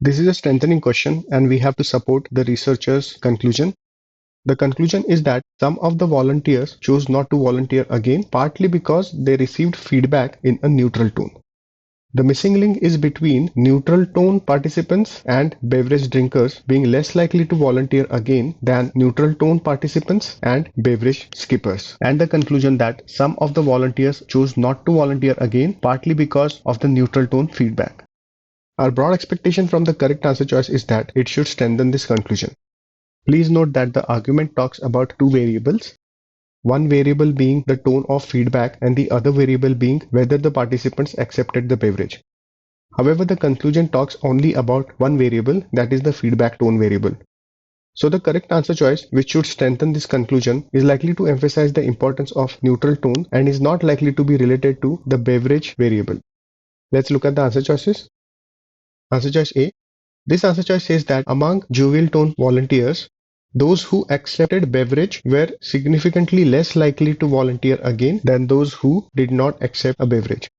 This is a strengthening question, and we have to support the researchers' conclusion. The conclusion is that some of the volunteers chose not to volunteer again, partly because they received feedback in a neutral tone. The missing link is between neutral tone participants and beverage drinkers being less likely to volunteer again than neutral tone participants and beverage skippers, and the conclusion that some of the volunteers chose not to volunteer again, partly because of the neutral tone feedback. Our broad expectation from the correct answer choice is that it should strengthen this conclusion. Please note that the argument talks about two variables, one variable being the tone of feedback and the other variable being whether the participants accepted the beverage. However, the conclusion talks only about one variable, that is the feedback tone variable. So the correct answer choice, which should strengthen this conclusion, is likely to emphasize the importance of neutral tone and is not likely to be related to the beverage variable. Let's look at the answer choices. Answer choice A. This answer choice says that among jovial tone volunteers, those who accepted beverage were significantly less likely to volunteer again than those who did not accept a beverage.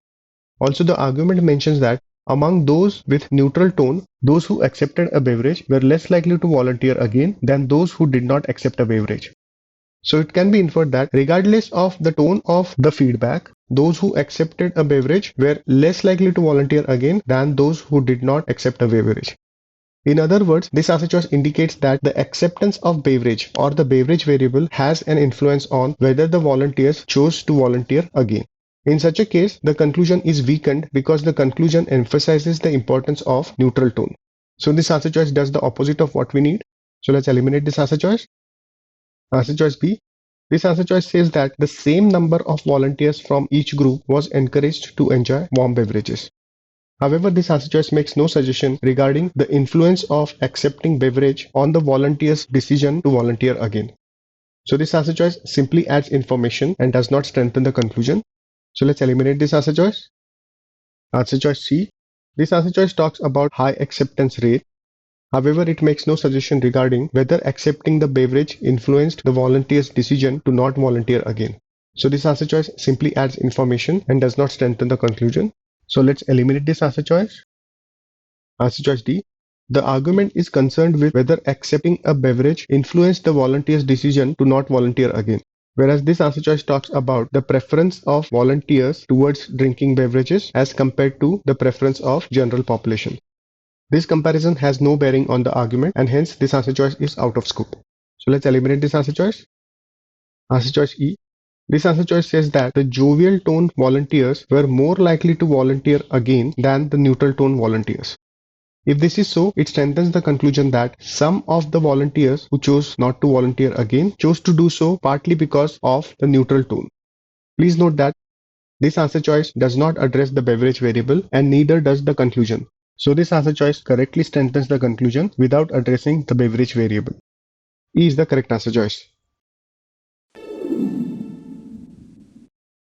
Also, the argument mentions that among those with neutral tone, those who accepted a beverage were less likely to volunteer again than those who did not accept a beverage. So it can be inferred that regardless of the tone of the feedback, those who accepted a beverage were less likely to volunteer again than those who did not accept a beverage. In other words, this answer choice indicates that the acceptance of beverage or the beverage variable has an influence on whether the volunteers chose to volunteer again. In such a case, the conclusion is weakened because the conclusion emphasizes the importance of neutral tone. So this answer choice does the opposite of what we need. So let's eliminate this answer choice. Answer choice B. This answer choice says that the same number of volunteers from each group was encouraged to enjoy warm beverages. However, this answer choice makes no suggestion regarding the influence of accepting beverage on the volunteer's decision to volunteer again. So this answer choice simply adds information and does not strengthen the conclusion. So let's eliminate this answer choice. Answer choice C. This answer choice talks about high acceptance rate. However, it makes no suggestion regarding whether accepting the beverage influenced the volunteer's decision to not volunteer again. So this answer choice simply adds information and does not strengthen the conclusion. So let's eliminate this answer choice. Answer choice D. The argument is concerned with whether accepting a beverage influenced the volunteer's decision to not volunteer again. Whereas this answer choice talks about the preference of volunteers towards drinking beverages as compared to the preference of general population. This comparison has no bearing on the argument and hence this answer choice is out of scope. So let's eliminate this answer choice. Answer choice E. This answer choice says that the jovial tone volunteers were more likely to volunteer again than the neutral tone volunteers. If this is so, it strengthens the conclusion that some of the volunteers who chose not to volunteer again chose to do so partly because of the neutral tone. Please note that this answer choice does not address the beverage variable and neither does the conclusion. So this answer choice correctly strengthens the conclusion without addressing the beverage variable. E is the correct answer choice.